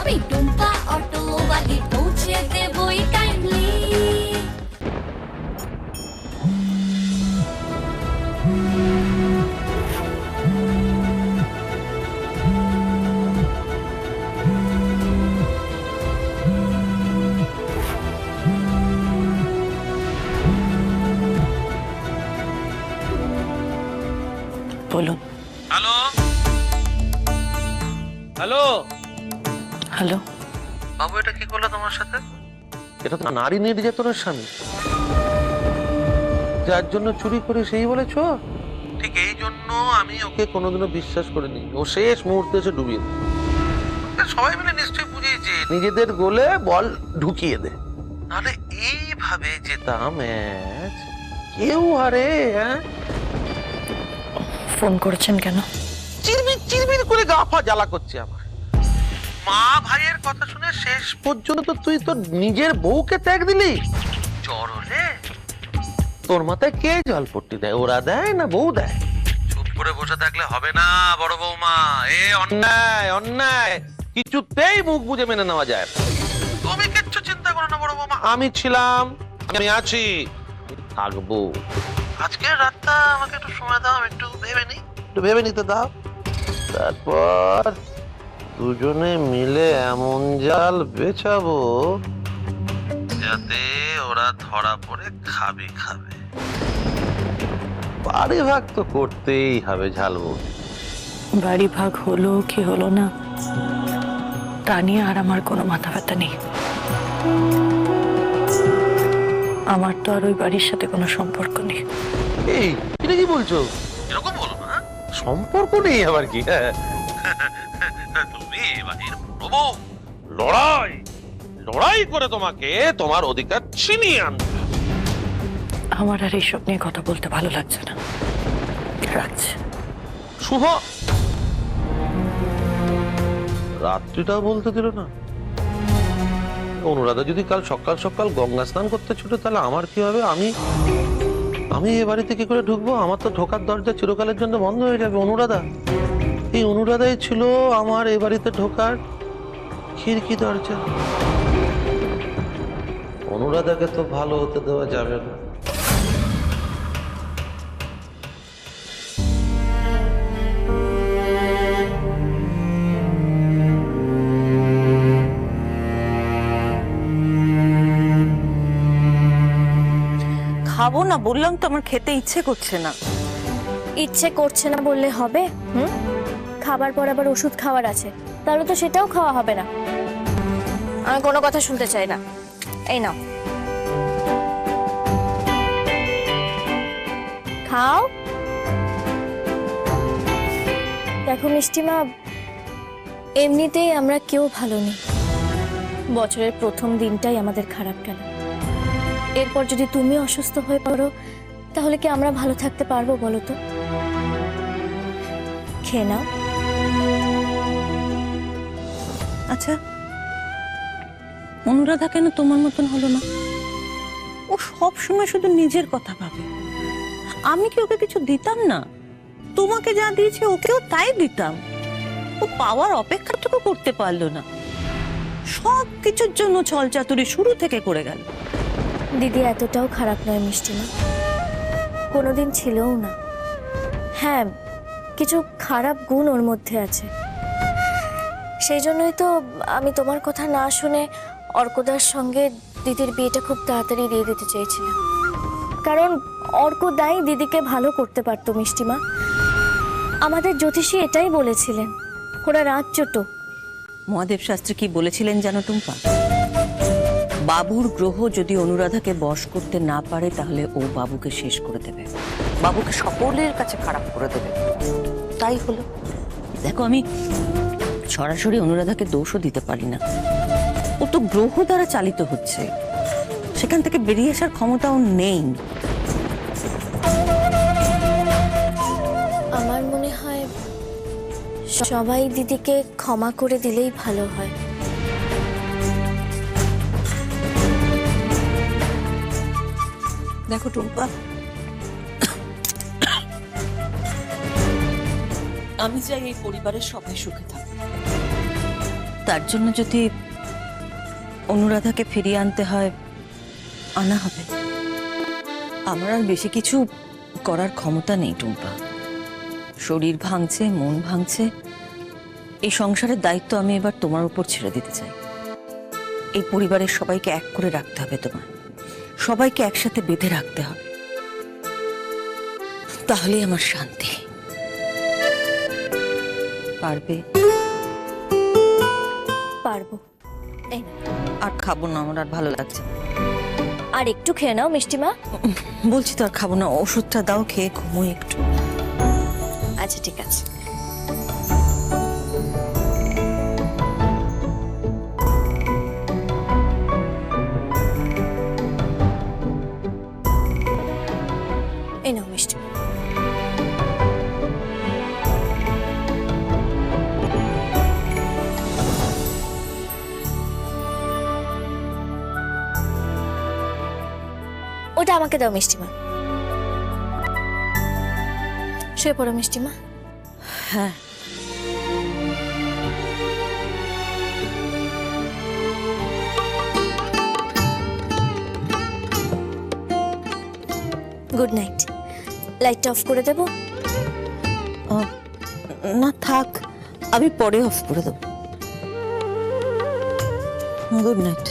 আমি টুম্পা অটোওয়ালি পৌঁছে দেবই টাইমলি। বলুন। Hello hello hello. বাবু, এটা কি করলো তোমার সাথে? এটা তো নারী নির্যাতনের স্বামী, যার জন্য চুরি করে সেই বলেছ। ঠিক এই জন্য আমি ওকে কোনোদিনও বিশ্বাস করিনি। ও শেষ মুহূর্তে এসে ডুবিয়ে দেয়। সবাই মিলে নিশ্চয়ই বুঝিয়েছে নিজেদের গোলে বল ঢুকিয়ে দে, নাহলে এইভাবে যেতাম ম্যাচ। কেউ হারে। হ্যাঁ, ফোন করেছেন কেন? চিরমির চিরমির করে গা ফা জ্বালা করছে আমার। মা ভাইয়ের কথা শুনে শেষ পর্যন্ত তুই তো নিজের বউকে ত্যাগ দিলি। জ্বর হলে তোর মাথায় কে জলপট্টি দেয়? ওরা দেয় না বউ দেয়? চুপ করে বসে থাকলে হবে না বড় বৌমা। এ অন্যায় অন্যায়, কিছুতেই মুখ বুজে মেনে নেওয়া যায় না। তুমি কিচ্ছু চিন্তা করো না বড় বৌমা, আমি ছিলাম, আমি আছি, থাকবো। আজকের রাতটা আমাকে একটু সময় দাও, আমি একটু ভেবে নিতে দাও। তারপর দুজনে মিলে এমন জাল বেছাবো যাতে ওরা ধরা পড়ে খাবে। বাড়ি ভাগ তো করতেই হবে ঝালবো। বাড়ি ভাগ হলো কি হলো না তা নিয়ে আর আমার কোনো মাথা ব্যথা নেই। আমার তো আর ওই বাড়ির সাথে কোনো সম্পর্ক নেই। এই এটা কি বলছো? এরকম বলো না, সম্পর্ক নেই আবার কি? তুমি এবারের প্রভু, লড়াই করে তোমাকে তোমার অধিকার ছিনিয়ে আনবে। আমার আর এইসব নিয়ে কথা বলতে ভালো লাগছে না, রাখছে। শুভ রাত্রিটাও বলতে দিল না। অনুরাধা যদি কাল সকাল সকাল গঙ্গা স্নান করতে ছুটে, তাহলে আমার কি হবে? আমি এ বাড়িতে কি করে ঢুকবো? আমার তো ঢোকার দরজা চিরকালের জন্য বন্ধ হয়ে যাবে। এই অনুরাধাই ছিল আমার এ বাড়িতে ঢোকার খিড়কি দরজা। অনুরাধাকে তো ভালো হতে দেওয়া যাবে না। খাবো না বললাম তো, আমার খেতে ইচ্ছে করছে না। ইচ্ছে করছে না বললে হবে? খাবার পর আবার ওষুধ খাওয়ার আছে, তাহলে তো সেটাও খাওয়া হবে না। আমি কোনো কথা শুনতে চাই না। এই নাও, খাও। দেখো মিষ্টিমা, এমনিতেই আমরা কেউ ভালো নেই। বছরের প্রথম দিনটাই আমাদের খারাপ গেল। এরপর যদি তুমি অসুস্থ হয়ে পড়ো, তাহলে কি আমরা ভালো থাকতে পারবো বলো তো? খেয়ে নাও। আচ্ছা, অনুরাধা কেন তোমার মতন হলো না? ও সব সময় শুধু নিজের কথা ভাবে। আমি কি ওকে কিছু দিতাম না? তোমাকে যা দিয়েছে ওকেও তাই দিতাম। ও পাওয়ার অপেক্ষাটুকু করতে পারলো না। সব কিছুর জন্য ছল চাতুরি শুরু থেকে করে গেল। দিদি এতটাও খারাপ নয় মিষ্টিমা, কোনোদিন ছিলও না। হ্যাঁ, কিছু খারাপ গুণ ওর মধ্যে আছে। সেই জন্যই তো আমি তোমার কথা না শুনে অর্কদার সঙ্গে দিদির বিয়েটা খুব তাড়াতাড়ি দিয়ে দিতে চেয়েছিলাম। কারণ অর্কদাই দিদিকে ভালো করতে পারতো মিষ্টিমা। আমাদের জ্যোতিষী এটাই বলেছিলেন। ওরা রাজচোট। মহাদেব শাস্ত্রী কি বলেছিলেন জানো টুম্পা? বাবুর গ্রহ যদি অনুরাধাকে বশ করতে না পারে, তাহলে ও বাবুকে শেষ করে দেবে, বাবুকে সকলের কাছে খারাপ করে দেবে। তাই হলো। দেখো, আমি সরাসরি অনুরাধাকে দোষও দিতে পারি না। ও তো গ্রহ দ্বারা চালিত হচ্ছে, সেখান থেকে বেরিয়ে আসার ক্ষমতাও নেই। আমার মনে হয় সবাই দিদিকে ক্ষমা করে দিলেই ভালো হয়। দেখো টুম্পা, আমি চাই এই পরিবারের সবাই সুখে থাকে। তার জন্য যদি অনুরাধাকে ফিরিয়ে আনতে হয়, আনা হবে। আমার আর বেশি কিছু করার ক্ষমতা নেই টুম্পা। শরীর ভাঙছে, মন ভাঙছে, এই সংসারের দায়িত্ব আমি এবার তোমার উপর ছেড়ে দিতে চাই। এই পরিবারের সবাইকে এক করে রাখতে হবে তোমার, সবাইকে একসাথে বেঁধে রাখতে হবে, তাহলেই আমার শান্তি। পারবে? পারবো। এই নাও। আর খাবো না, আমার আর ভালো লাগছে না। আর একটু খেয়ে নাও মিষ্টিমা। বলছি তো আর খাবো না, ওষুধটা দাও, খেয়ে ঘুমোই একটু। আচ্ছা ঠিক আছে। এই নাও মিষ্টি। ওটা আমাকে দাও মিষ্টিমা। শুয়ে পড়ো মিষ্টিমা। হ্যাঁ, গুড নাইট। লাইটটা অফ করে দেবো? না থাক, আমি পরে অফ করে দেবো। Good night.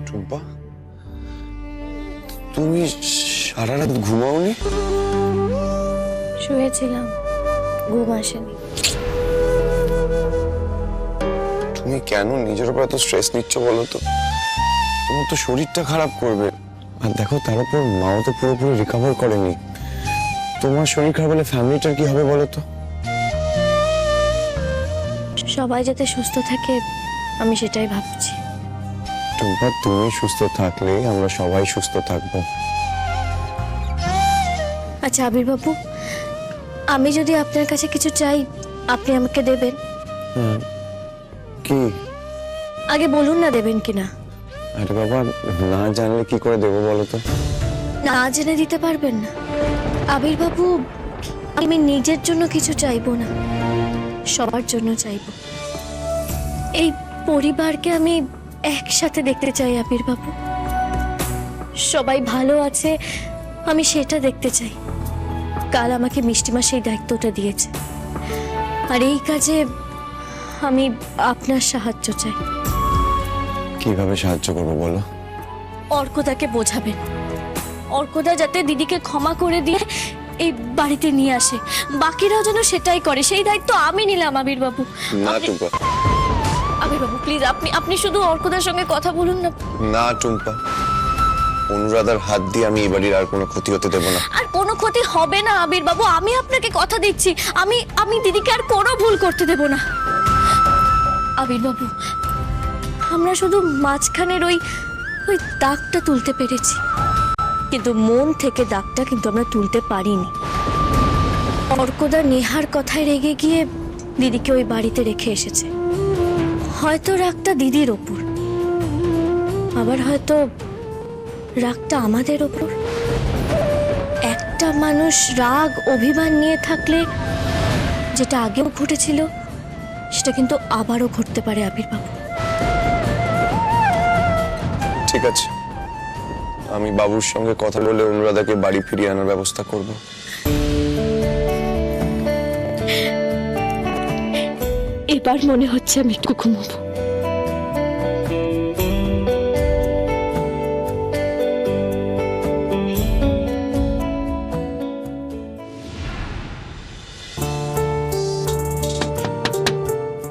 টুম্পা, তুমি সারা রাত ঘুমাওনি? শুয়েছিলাম, ঘুম আসেনি। তুমি কেন নিজের উপর এত স্ট্রেস নিচ্ছ বলো তো? তোমার তো শরীরটা খারাপ করবে। আর দেখো, তার উপর মাও তো পুরোপুরি রিকভার করেনি। তোমার শরীর খারাপ হলে ফ্যামিলিটার কি হবে বলো তো? সবাই যাতে সুস্থ থাকে আমি সেটাই ভাবছি। টুম্পা, তুমি সুস্থ থাকলে আমরা সবাই সুস্থ থাকবো। আচ্ছা আবির বাবু, আমি যদি আপনার কাছে কিছু চাই আপনি আমাকে দেবেন? হ্যাঁ, কি? আগে বলুন না দেবেন কিনা। আরে বাবা, না জানলে কি করে দেবো বলো তো? না জেনে দিতে পারবেন না? আবির বাবু, আমি নিজের জন্য কিছু চাইবো না, সবার জন্য চাইবো। এই পরিবারকে আমি একসাথে দেখতে চাই আবির বাবু। সবাই ভালো আছে আমি সেটা দেখতে চাই। কাল আমাকে মিষ্টিমা সেই দায়িত্বটা দিয়েছে, আর এই কাজে আমি আপনার সাহায্য চাই। কিভাবে সাহায্য করবো বলো? অর্কদাকে বোঝাবেন, অর্কদা যাতে দিদিকে ক্ষমা করে দিয়ে এই বাড়িতে নিয়ে আসে। বাকিরাও যেন সেটাই করে, সেই দায়িত্ব আমি নিলাম আবির বাবু। না টুম্পা, আবির বাবু প্লিজ, আপনি শুধু অর্কদার সঙ্গে কথা বলুন না। না টুম্পা, অনুরাধার হাত দিয়ে আমি এই বাড়ির আর কোনো ক্ষতি হতে দেবো না। আর কোনো ক্ষতি হবে না আবির বাবু, আমি আপনাকে কথা দিচ্ছি। আমি দিদিকে আর কোনো ভুল করতে দেব না। আবির বাবু, আমরা শুধু মাঝখানের ওই দাগটা তুলতে পেরেছি, কিন্তু মন থেকে দাগটা কিন্তু আমরা তুলতে পারিনি। অর্কদা নেহার কথায় রেগে গিয়ে দিদিকে ওই বাড়িতে রেখে এসেছে। হয়তো রাগটা দিদির ওপর, আবার হয়তো রাগটা আমাদের ওপর। একটা মানুষ রাগ অভিমান নিয়ে থাকলে যেটা আগেও ঘটেছিল সেটা কিন্তু আবারও ঘটতে পারে আবির বাবু। ঠিক আছে, আমি বাবুর সঙ্গে কথা বলে অনুরাধাকে বাড়ি ফিরিয়ে আনার ব্যবস্থা করব। এবার মনে হচ্ছে আমি একটু ঘুমাবো।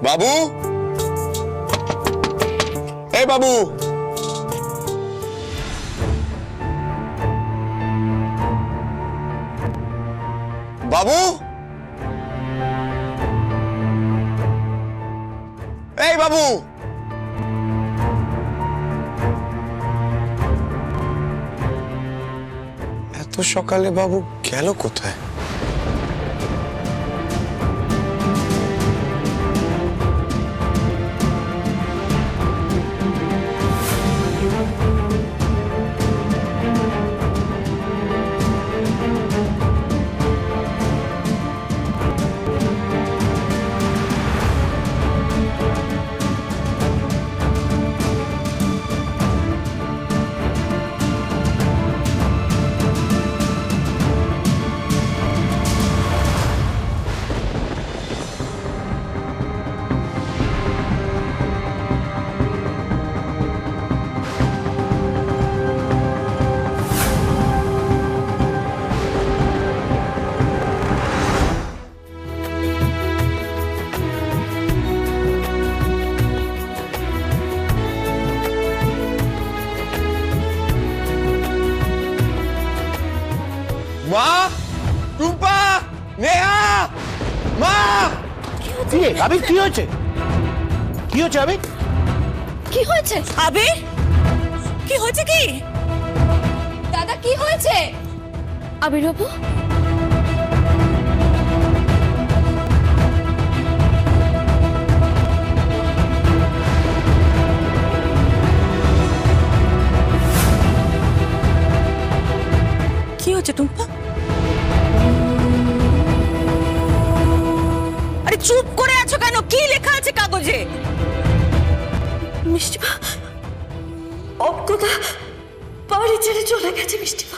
বাবু, এই বাবু, বাবু, এই বাবু। এত সকালে বাবু গেল কোথায়? মা, টুম্পা, নেহা, মা। আবির কি হয়েছে? কি হয়েছে আবির? কি হয়েছে আবির, কি হয়েছে? কি দাদা, কি হয়েছে? আবির বাবু, কি হয়েছে টুম্পা? আরে চুপ করে আছো কেন? কি লেখা আছে কাগজে? মিষ্টিমা অজ্ঞতা বাড়ি ছেড়ে চলে গেছে। মিষ্টিমা,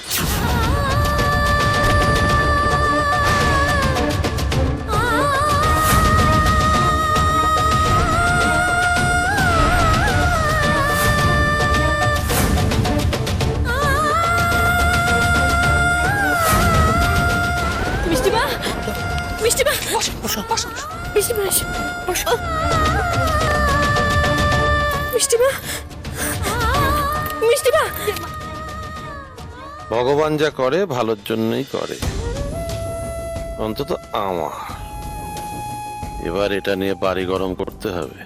মিষ্টিমা, মিষ্টিমা, মিষ্টিমা, বসো। মিষ্টিমা, মিষ্টিমা, ভগবান যা করে ভালোর জন্যই করে, অন্তত আমার। এবার এটা নিয়ে বাড়ি গরম করতে হবে।